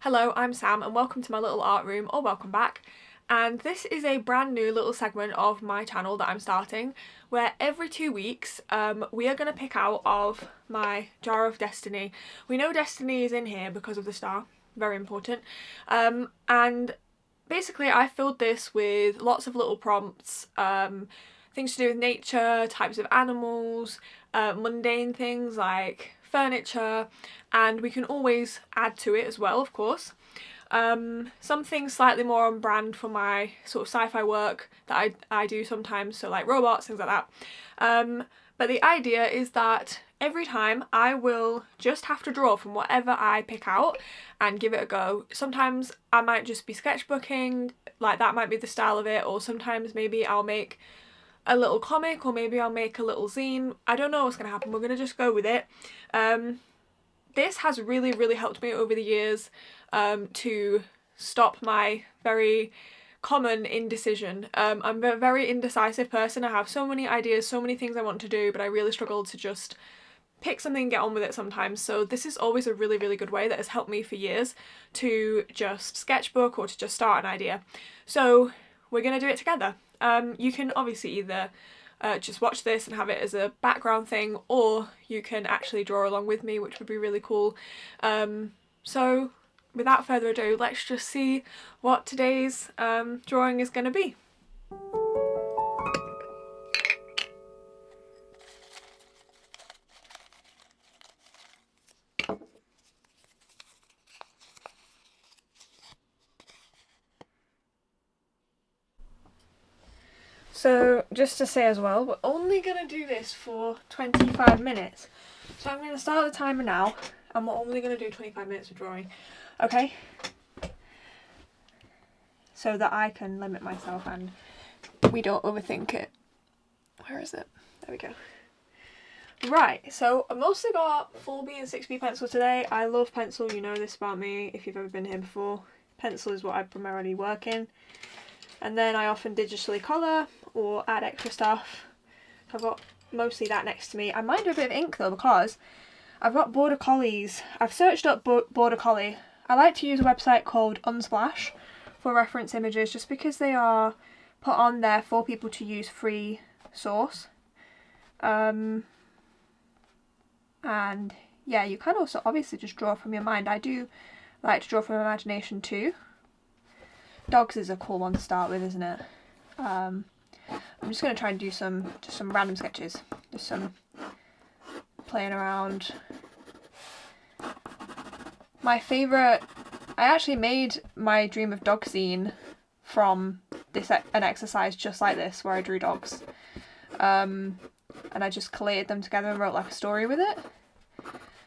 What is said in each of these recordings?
Hello, I'm Sam and welcome to my little art room, or welcome back. And this is a brand new little segment of my channel that I'm starting, where every 2 weeks we are going to pick out of my jar of destiny. We know destiny is in here because of the star, very important. And basically I filled this with lots of little prompts, things to do with nature, types of animals, mundane things like furniture, and we can always add to it as well, of course. Some things slightly more on brand for my sort of sci-fi work that I do sometimes, so like robots, things like that. But the idea is that every time I will just have to draw from whatever I pick out and give it a go. Sometimes I might just be sketchbooking, like that might be the style of it, or sometimes maybe I'll make a little comic, or maybe I'll make a little zine. I don't know what's going to happen, we're going to just go with it. This has really helped me over the years to stop my very common indecision. I'm a very indecisive person. I have so many ideas, so many things I want to do, but I really struggle to just pick something and get on with it sometimes. So this is always a really good way that has helped me for years to just sketchbook or to just start an idea. So we're going to do it together. You can obviously either just watch this and have it as a background thing, or you can actually draw along with me, which would be really cool. So without further ado, let's just see what today's drawing is going to be. So just to say as well, we're only going to do this for 25 minutes. So I'm going to start the timer now, and we're only going to do 25 minutes of drawing, okay? So that I can limit myself and we don't overthink it. Where is it? There we go. Right, so I mostly got 4B and 6B pencil today. I love pencil, you know this about me if you've ever been here before. Pencil is what I primarily work in. And then I often digitally colour or add extra stuff. I've got mostly that next to me. I might do a bit of ink though, because I've got border collies. I've searched up border collie. I like to use a website called Unsplash for reference images, just because they are put on there for people to use free source. And yeah, you can also obviously just draw from your mind. I do like to draw from imagination too. Dogs is a cool one to start with, isn't it? I'm just going to try and do just some random sketches. Just some playing around. My favourite, I actually made my Dream of Dog zine from an exercise just like this, where I drew dogs. And I just collated them together and wrote like a story with it.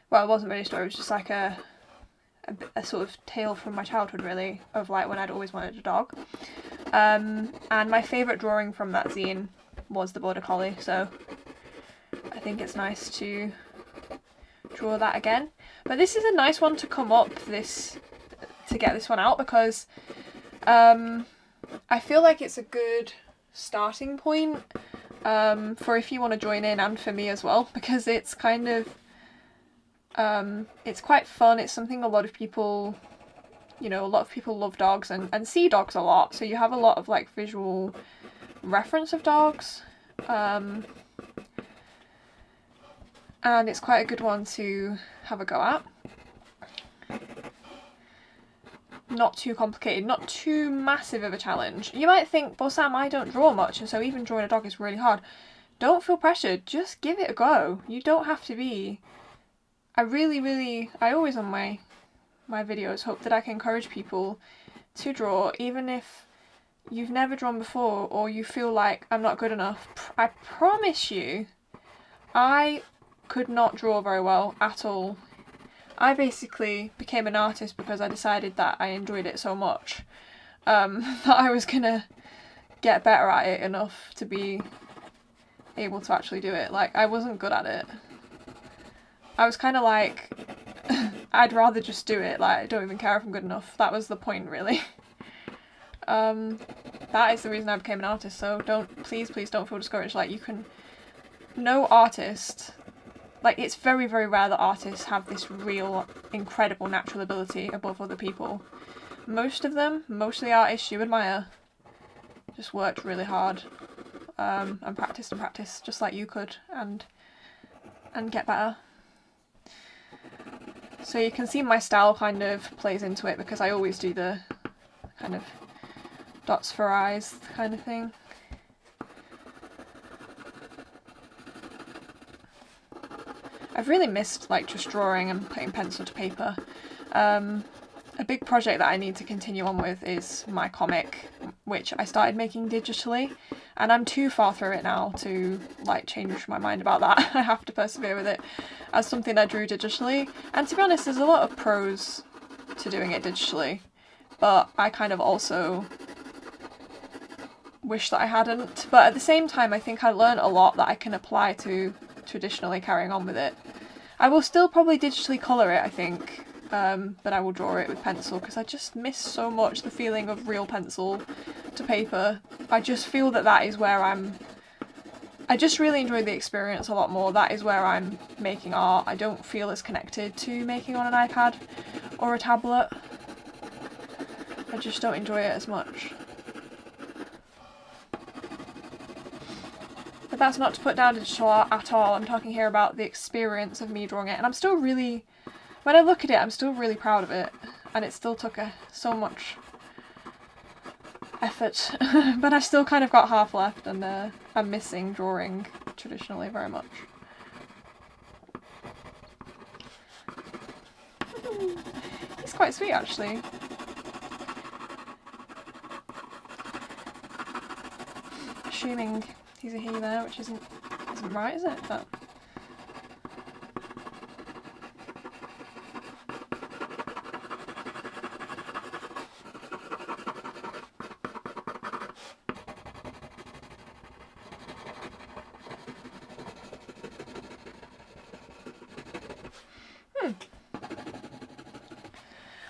Well, it wasn't really a story, it was just like a sort of tale from my childhood, really, of like when I'd always wanted a dog. And my favourite drawing from that zine was the border collie, so I think it's nice to draw that again. But this is a nice one to come up to get this one out, because I feel like it's a good starting point for if you want to join in, and for me as well, because it's kind of it's quite fun. It's something a lot of people, you know, a lot of people love dogs and see dogs a lot, so you have a lot of like visual reference of dogs, and it's quite a good one to have a go at. Not too complicated, not too massive of a challenge. You might think, well Sam, I don't draw much, and so even drawing a dog is really hard. Don't feel pressured, just give it a go. You don't have to be... I always on my videos hope that I can encourage people to draw, even if you've never drawn before or you feel like I'm not good enough. I promise you, I could not draw very well at all. I basically became an artist because I decided that I enjoyed it so much that I was gonna get better at it enough to be able to actually do it. Like, I wasn't good at it. I was kind of like, I'd rather just do it, like I don't even care if I'm good enough. That was the point, really. That is the reason I became an artist, so please don't feel discouraged. Like, no artist like, it's very, very rare that artists have this real, incredible natural ability above other people. Most of them, most of the artists you admire, just worked really hard, and practiced, just like you could, and get better. So you can see my style kind of plays into it, because I always do the kind of dots for eyes kind of thing. I've really missed like just drawing and putting pencil to paper. A big project that I need to continue on with is my comic, which I started making digitally, and I'm too far through it now to like change my mind about that. I have to persevere with it as something I drew digitally, and to be honest, there's a lot of pros to doing it digitally, but I kind of also wish that I hadn't. But at the same time, I think I learned a lot that I can apply to traditionally carrying on with it. I will still probably digitally colour it, I think, but I will draw it with pencil, because I just miss so much the feeling of real pencil to paper. I just feel that that is where I just really enjoy the experience a lot more. That is where I'm making art. I don't feel as connected to making on an iPad or a tablet. I just don't enjoy it as much. But that's not to put down digital art at all. I'm talking here about the experience of me drawing it, and I'm still really, when I look at it, I'm still really proud of it, and it still took so much effort, but I still kind of got half left, and I'm missing drawing traditionally very much. He's quite sweet, actually. Assuming he's a he there, which isn't right, is it? But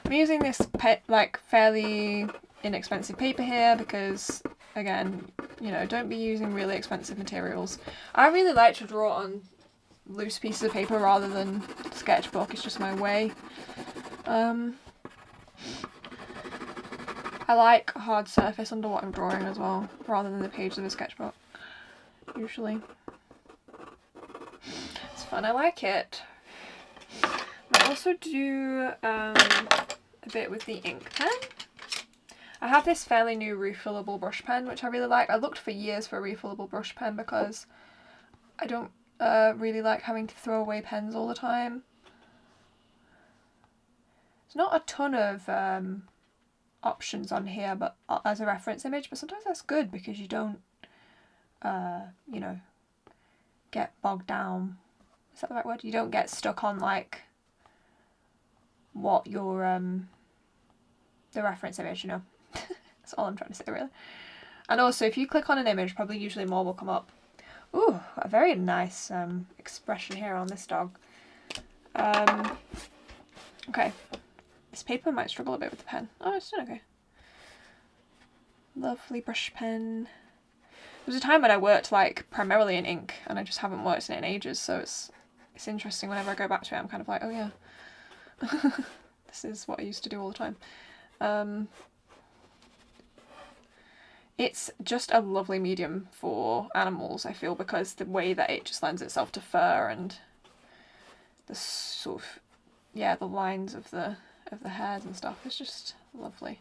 I'm using this like fairly inexpensive paper here because, again, you know, don't be using really expensive materials. I really like to draw on loose pieces of paper rather than sketchbook. It's just my way. I like a hard surface under what I'm drawing as well, rather than the pages of a sketchbook, usually. It's fun, I like it. I also do a bit with the ink pen. I have this fairly new refillable brush pen, which I really like. I looked for years for a refillable brush pen because I don't really like having to throw away pens all the time. There's not a ton of options on here, but as a reference image, but sometimes that's good because you don't, you know, get bogged down. Is that the right word? You don't get stuck on like what your the reference image, you know. That's all I'm trying to say, really. And also, if you click on an image, probably usually more will come up. Ooh, a very nice expression here on this dog. Okay. This paper might struggle a bit with the pen. Oh, it's doing okay. Lovely brush pen. There was a time when I worked like primarily in ink, and I just haven't worked in it in ages, so it's interesting whenever I go back to it. I'm kind of like, oh yeah. This is what I used to do all the time. It's just a lovely medium for animals, I feel, because the way that it just lends itself to fur and the sort of, yeah, the lines of the hairs and stuff. It's just lovely.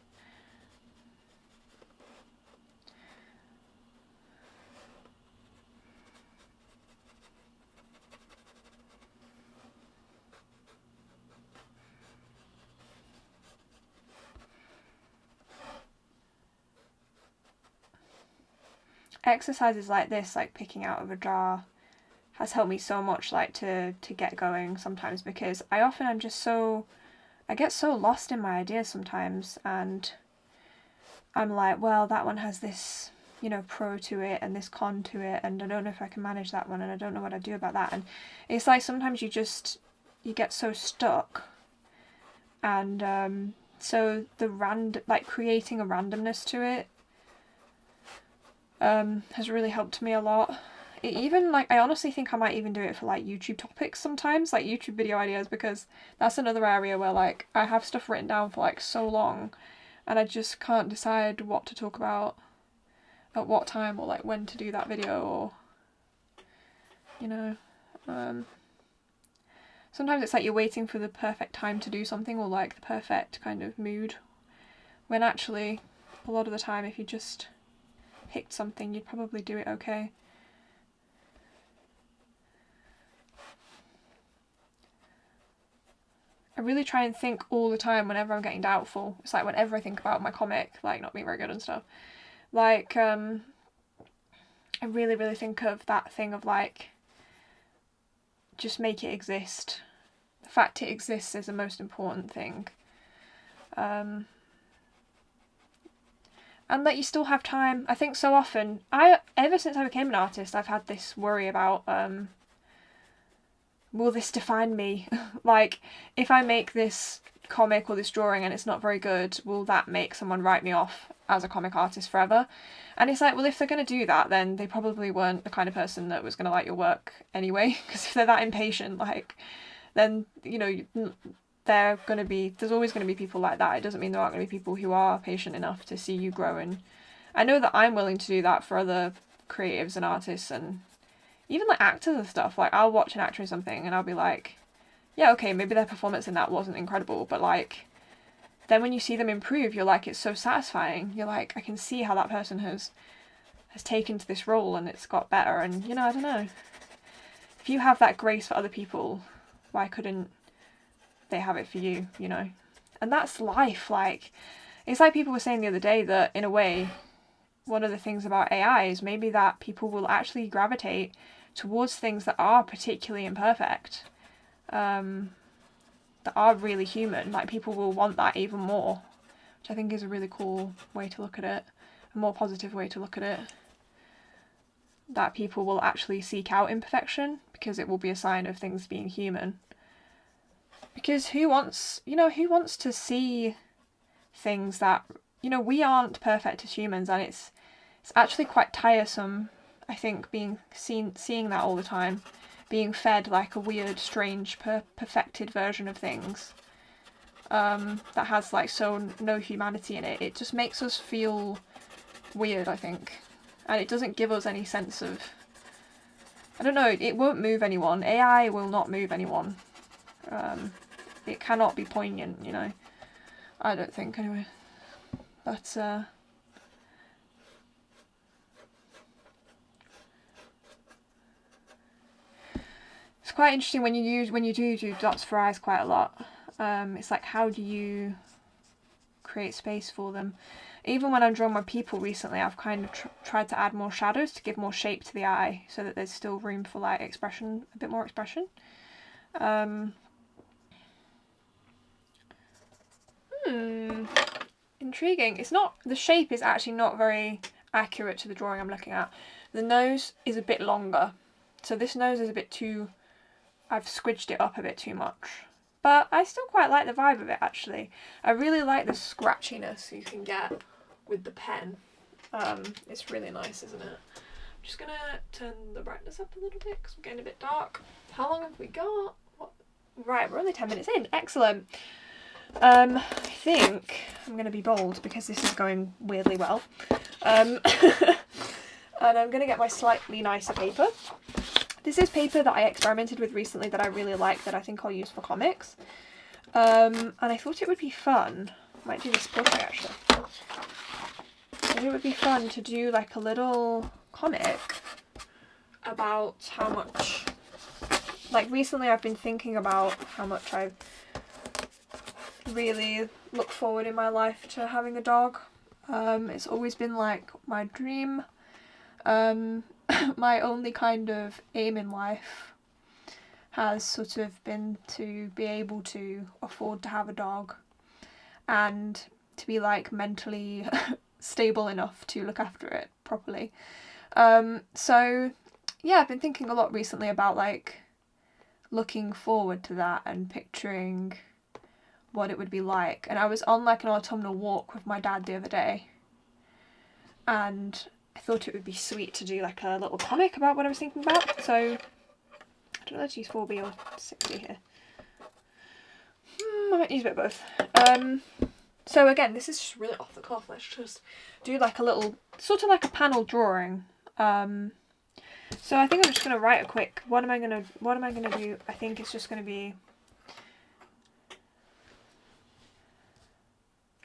Exercises like this, like picking out of a jar, has helped me so much, like to get going sometimes, because I often am just so, I get so lost in my ideas sometimes, and I'm like, well, that one has this, you know, pro to it and this con to it, and I don't know if I can manage that one, and I don't know what I do about that. And it's like sometimes you get so stuck, and so like creating a randomness to it has really helped me a lot even, like, I honestly think I might even do it for, like, YouTube topics sometimes, like YouTube video ideas, because that's another area where, like, I have stuff written down for, like, so long, and I just can't decide what to talk about at what time, or, like, when to do that video, or, you know, sometimes it's like you're waiting for the perfect time to do something, or, like, the perfect kind of mood, when actually, a lot of the time, if you just picked something, you'd probably do it okay. I really try and think all the time whenever I'm getting doubtful. It's like whenever I think about my comic, like, not being very good and stuff. Like, I really, really think of that thing of, like, just make it exist. The fact it exists is the most important thing. And that you still have time. I think so often, ever since I became an artist, I've had this worry about, will this define me? Like, if I make this comic or this drawing and it's not very good, will that make someone write me off as a comic artist forever? And it's like, well, if they're going to do that, then they probably weren't the kind of person that was going to like your work anyway, because if they're that impatient, like, then, you know, there's always going to be people like that. It doesn't mean there aren't going to be people who are patient enough to see you grow, and I know that I'm willing to do that for other creatives and artists, and even, like, actors and stuff. Like, I'll watch an actor in something and I'll be like, yeah, okay, maybe their performance in that wasn't incredible, but, like, then when you see them improve, you're like, it's so satisfying. You're like, I can see how that person has taken to this role and it's got better. And, you know, I don't know. If you have that grace for other people, why couldn't they have it for you, you know? And that's life. Like, it's like people were saying the other day that, in a way, one of the things about AI is maybe that people will actually gravitate towards things that are particularly imperfect, that are really human. Like, people will want that even more, which I think is a really cool way to look at it, a more positive way to look at it. That people will actually seek out imperfection because it will be a sign of things being human. Because who wants to see things that, you know, we aren't perfect as humans, and it's actually quite tiresome, I think, seeing that all the time, being fed like a weird, strange, perfected version of things, that has, like, no humanity in it. It just makes us feel weird, I think, and it doesn't give us any sense of, I don't know, it won't move anyone. AI will not move anyone. It cannot be poignant, you know. I don't think, anyway. But, it's quite interesting when you do dots for eyes quite a lot. It's like, how do you create space for them? Even when I'm drawing my people recently, I've kind of tried to add more shadows to give more shape to the eye, so that there's still room for, like, expression, a bit more expression. Intriguing. It's not, the shape is actually not very accurate to the drawing I'm looking at. The nose is a bit longer, so this nose is a bit too, I've squidged it up a bit too much. But I still quite like the vibe of it, actually. I really like the scratchiness you can get with the pen. It's really nice, isn't it? I'm just gonna turn the brightness up a little bit because we're getting a bit dark. How long have we got? What? Right, we're only 10 minutes in. Excellent. I think I'm going to be bold because this is going weirdly well. And I'm going to get my slightly nicer paper. This is paper that I experimented with recently that I really like, that I think I'll use for comics. And I thought it would be fun. I might do this brushing, actually. I thought it would be fun to do, like, a little comic about how much, like, recently I've been thinking about how much I've really look forward in my life to having a dog. It's always been, like, my dream. My only kind of aim in life has sort of been to be able to afford to have a dog and to be, like, mentally stable enough to look after it properly. So yeah, I've been thinking a lot recently about, like, looking forward to that and picturing what it would be like. And I was on, like, an autumnal walk with my dad the other day, and I thought it would be sweet to do like a little comic about what I was thinking about. So I don't know whether to use 4B or 6B here. I might use a bit of both. So again, this is just really off the cuff. Let's just do like a little, sort of like a panel drawing. So I think I'm just gonna write a quick. What am I gonna do? I think it's just gonna be.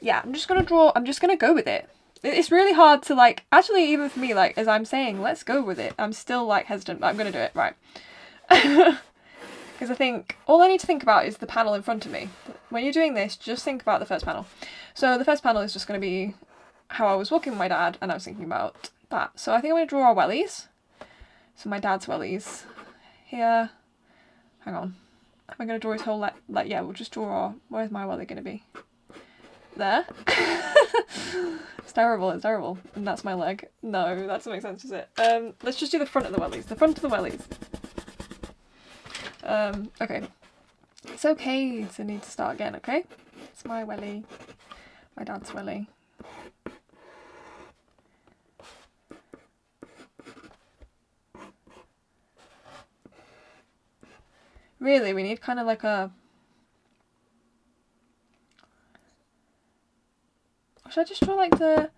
Yeah, I'm just gonna draw. I'm just gonna go with it. It's really hard to like. Actually, even for me, like as I'm saying, let's go with it. I'm still like hesitant, but I'm gonna do it right. Because I think all I need to think about is the panel in front of me. When you're doing this, just think about the first panel. So the first panel is just going to be how I was walking with my dad, and I was thinking about that. So I think I'm going to draw our wellies. So my dad's wellies here. Hang on. Am I going to draw his whole like yeah, we'll just draw our, where's my welly going to be? There. It's terrible, it's terrible. And that's my leg. No, that doesn't make sense, does it? Let's just do the front of the wellies. The front of the wellies. Okay. It's okay to need to start again, okay? It's my welly. My dad's welly. Really, we need kind of like a... Or should I just draw like the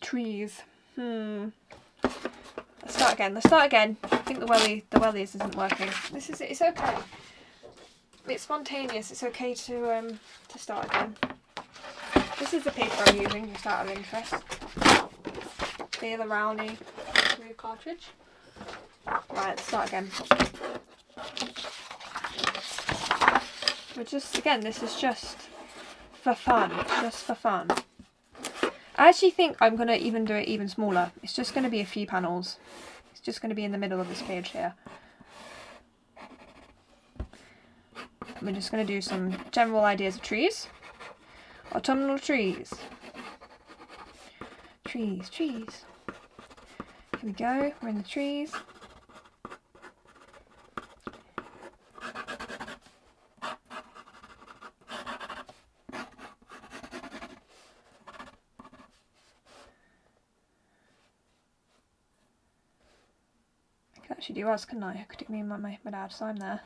trees? Let's start again. I think the wellies isn't working. It's okay. It's spontaneous. It's okay to start again. This is the paper I'm using, just out of interest. The Rowney glue cartridge. Right, let's start again. We're just, again, this is just for fun. Just for fun. I actually think I'm going to even do it even smaller. It's just going to be a few panels. It's just going to be in the middle of this page here. We're just going to do some general ideas of trees. Autumnal trees. Trees. Here we go. We're in the trees. I could actually do us, couldn't I? I could do me and my dad, so I'm there.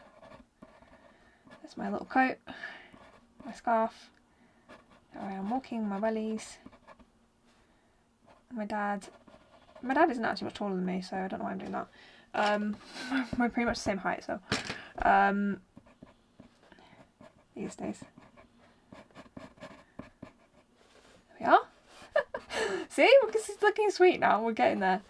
There's my little coat, my scarf. I'm walking my wellies. My dad isn't actually much taller than me, so I don't know why I'm doing that. We're pretty much the same height, so these days. There we are. See, because it's looking sweet now. We're getting there.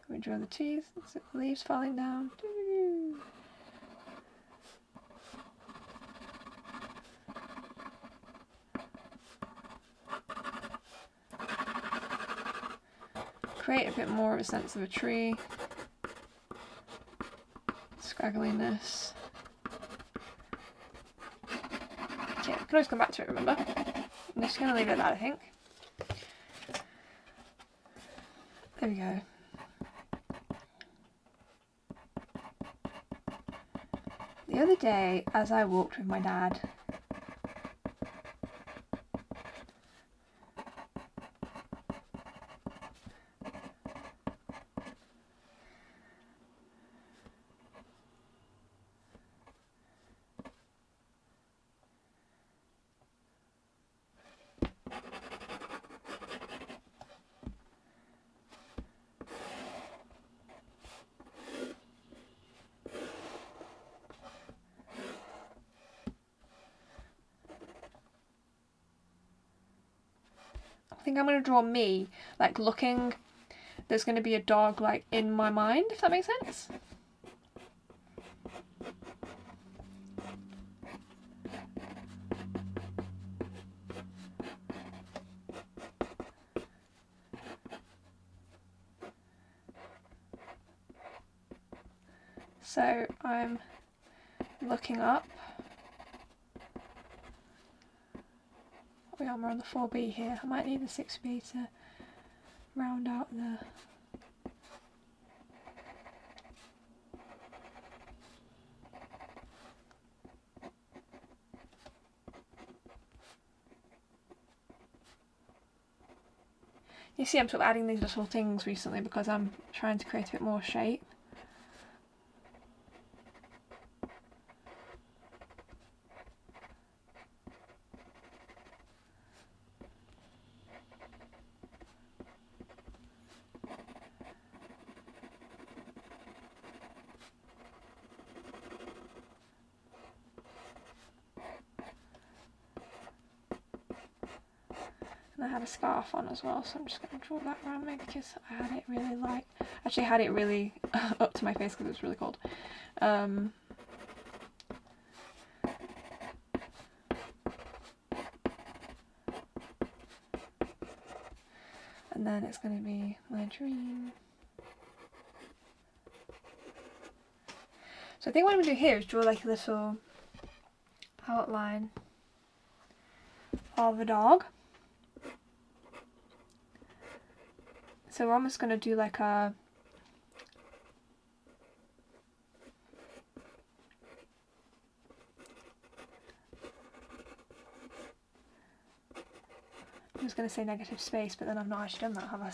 We draw the trees, the leaves falling down. Create a bit more of a sense of a tree. Scraggliness. Okay, I can always come back to it, remember? I'm just going to leave it at that, I think. There we go. The other day, as I walked with my dad, I think I'm going to draw me, like looking, there's going to be a dog like in my mind, if that makes sense. So I'm looking up. We're on the 4B here. I might need the 6B to round out the You see I'm sort of adding these little things recently because I'm trying to create a bit more shape. I had a scarf on as well, so I'm just going to draw that around me because I had it really light. Actually, I had it really up to my face because it was really cold. And then it's going to be my dream. So I think what I'm going to do here is draw like a little outline of a dog. So we're almost going to do like a I was going to say negative space, but then I've not actually done that, have I?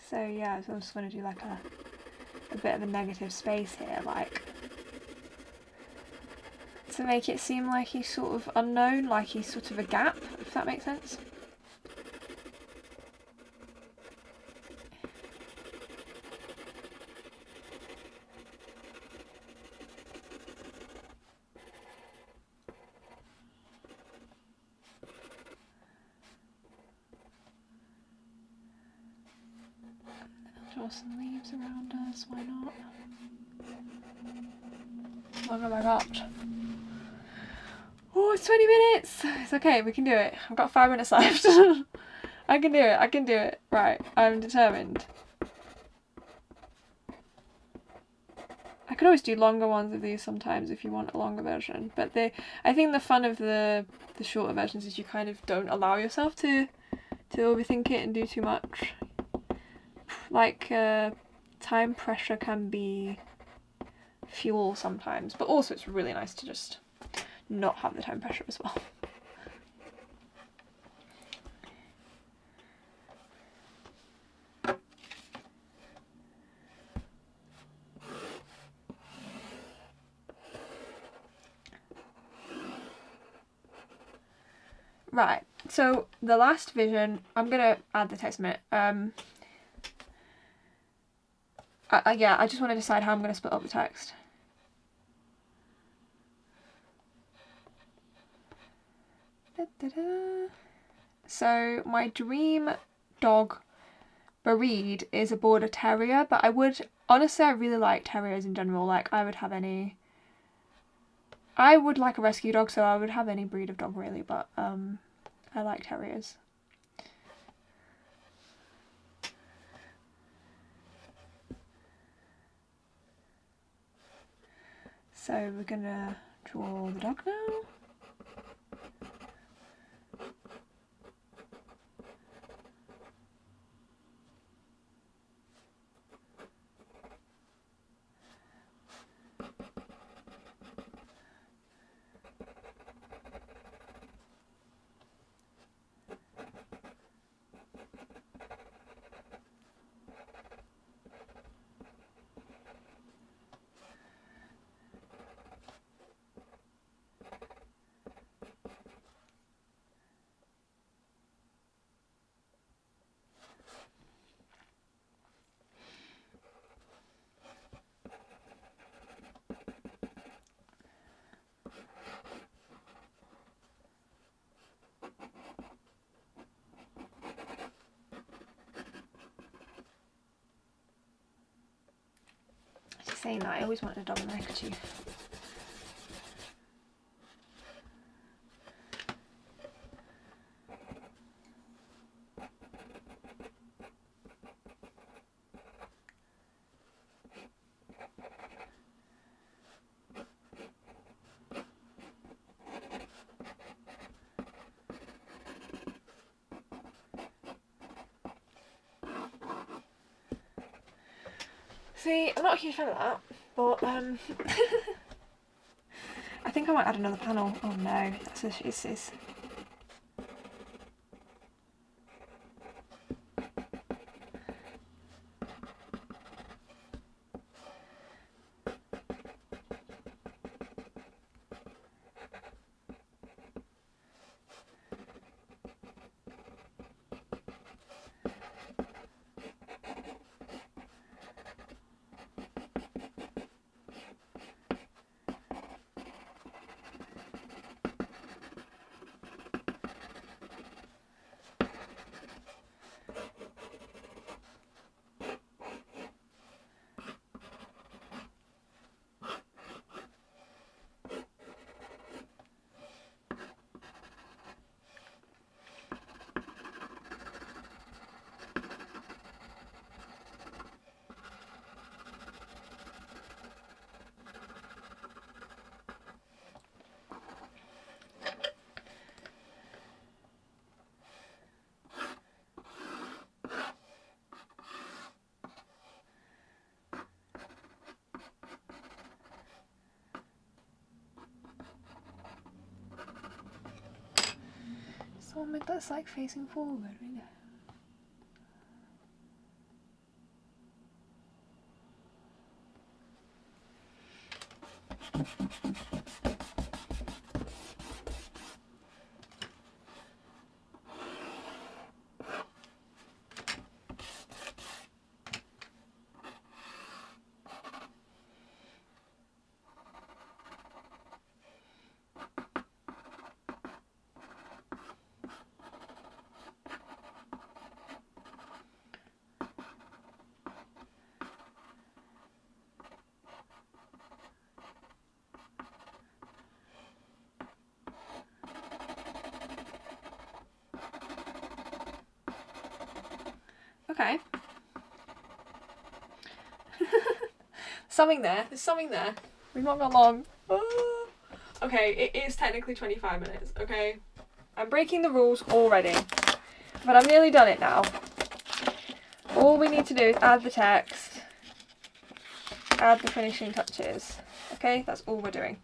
So yeah, so I'm just going to do like a bit of a negative space here, like to make it seem like he's sort of unknown, like he's sort of a gap, if that makes sense. Draw some leaves around us, why not? How long have I got? Oh, it's 20 minutes! It's okay, we can do it. I've got 5 minutes left. I can do it, I can do it. Right, I'm determined. I could always do longer ones of these sometimes if you want a longer version, but I think the fun of the shorter versions is you kind of don't allow yourself to overthink it and do too much. Like, time pressure can be fuel sometimes, but also it's really nice to just not have the time pressure as well. Right, so the last vision, I'm gonna add the text in a minute. Yeah, I just want to decide how I'm going to split up the text. So my dream dog breed is a border terrier, but honestly I really like terriers in general. Like I would like a rescue dog, so I would have any breed of dog really, but I like terriers. So we're gonna draw the dog now. Saying that, I always wanted a dog with a neckerchief. See, I'm not a huge fan of that, but I think I might add another panel. Oh no, it's something that's like facing forward, really. Okay. Something there. There's something there. We've not got long. Oh. Okay, it is technically 25 minutes, okay? I'm breaking the rules already. But I've nearly done it now. All we need to do is add the text, add the finishing touches. Okay, that's all we're doing.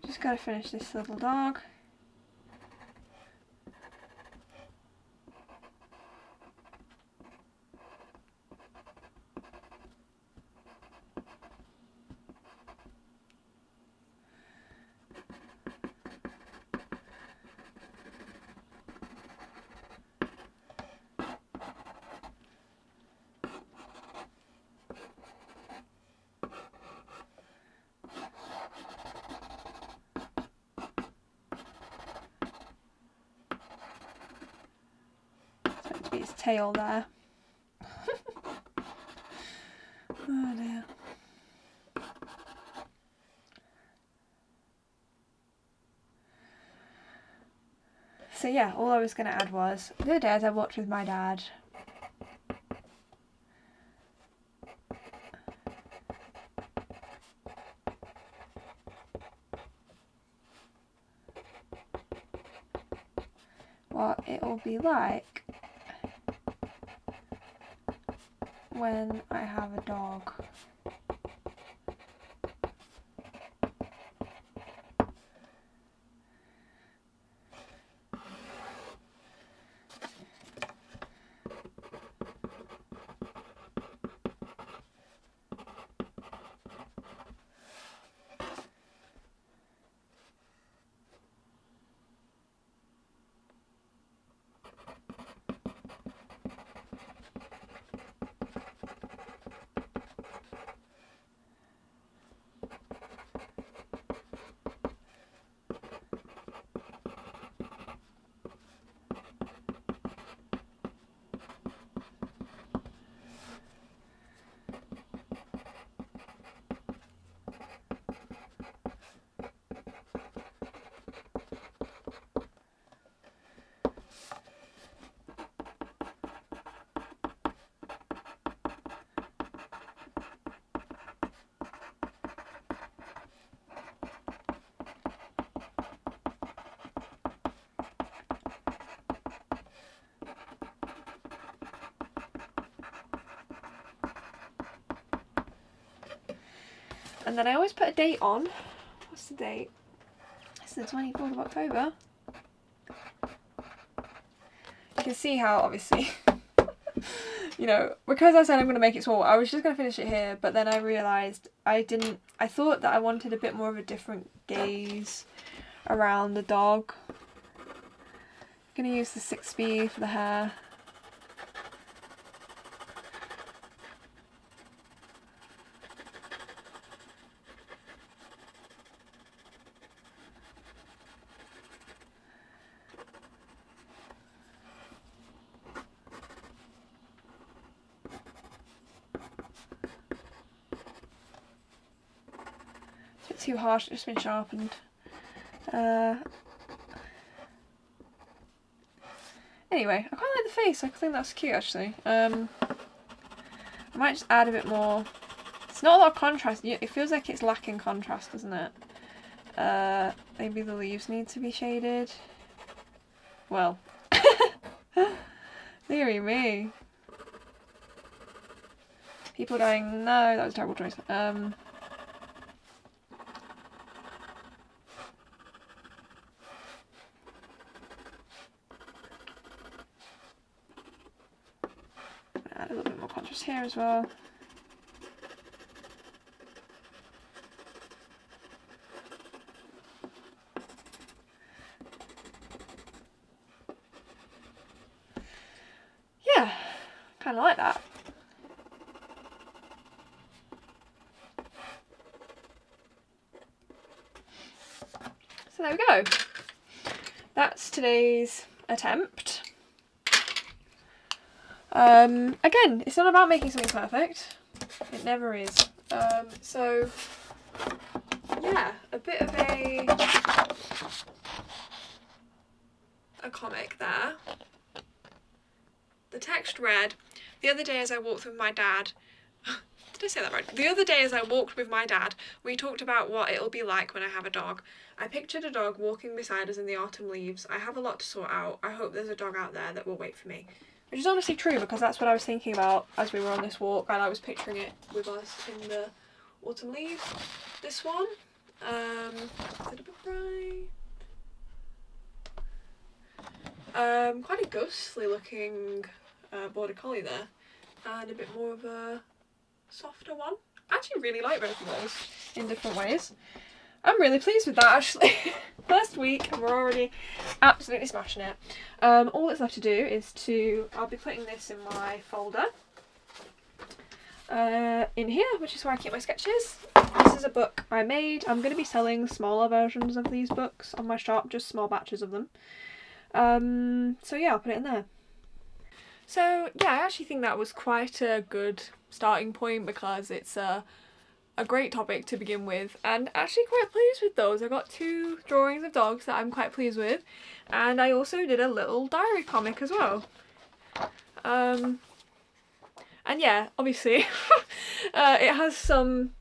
Just gotta finish this little dog. Its tail there. Oh dear. So yeah, all I was going to add was, the other day as I watched with my dad, what it will be like when I have a dog. And then I always put a date on. What's the date? It's the 24th of October. You can see how, obviously, you know, because I said I'm going to make it small, I was just going to finish it here, but then I realised I thought that I wanted a bit more of a different gaze around the dog. I'm going to use the 6B for the hair. It's a bit too harsh, it's just been sharpened. Anyway, I quite like the face, I think that's cute actually. I might just add a bit more. It's not a lot of contrast, it feels like it's lacking contrast, doesn't it? Maybe the leaves need to be shaded. Well, dearie me. People are going, no, that was a terrible choice. Add a little bit more contrast here as well. Yeah, kind of like that. So there we go. That's today's attempt. Again, it's not about making something perfect. It never is. So yeah, a bit of a comic there. The text read, the other day as I walked with my dad, did I say that right? The other day as I walked with my dad, we talked about what it'll be like when I have a dog. I pictured a dog walking beside us in the autumn leaves. I have a lot to sort out. I hope there's a dog out there that will wait for me. Which is honestly true, because that's what I was thinking about as we were on this walk, and I was picturing it with us in the autumn leaves. This one, is it a bit bright? Quite a ghostly looking border collie there, and a bit more of a softer one. I actually really like both of those in different ways. I'm really pleased with that actually. First week and we're already absolutely smashing it. All that's left to do is I'll be putting this in my folder in here, which is where I keep my sketches. This is a book I made. I'm going to be selling smaller versions of these books on my shop, just small batches of them. So yeah, I'll put it in there. So yeah, I actually think that was quite a good starting point, because it's a great topic to begin with, and actually quite pleased with those. I got 2 drawings of dogs that I'm quite pleased with, and I also did a little diary comic as well. And yeah, obviously it has some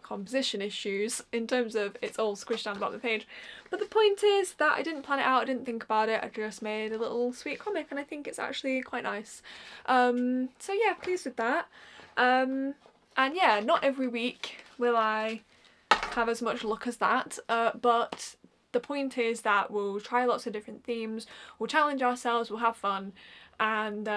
composition issues in terms of it's all squished down about the page, but the point is that I didn't plan it out, I didn't think about it, I just made a little sweet comic, and I think it's actually quite nice. So yeah, pleased with that. And yeah, not every week will I have as much luck as that, but the point is that we'll try lots of different themes, we'll challenge ourselves, we'll have fun, and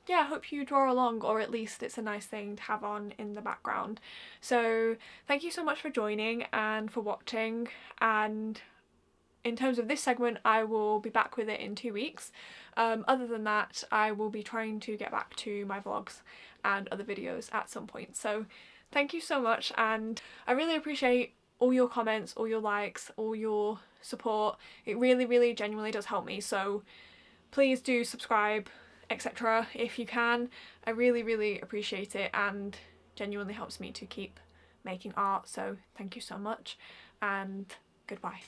yeah, I hope you draw along, or at least it's a nice thing to have on in the background. So thank you so much for joining and for watching, and in terms of this segment I will be back with it in 2 weeks. Other than that, I will be trying to get back to my vlogs and other videos at some point. So thank you so much, and I really appreciate all your comments, all your likes, all your support. It really, really genuinely does help me, so please do subscribe, etc. if you can. I really, really appreciate it, and genuinely helps me to keep making art. So thank you so much, and goodbye.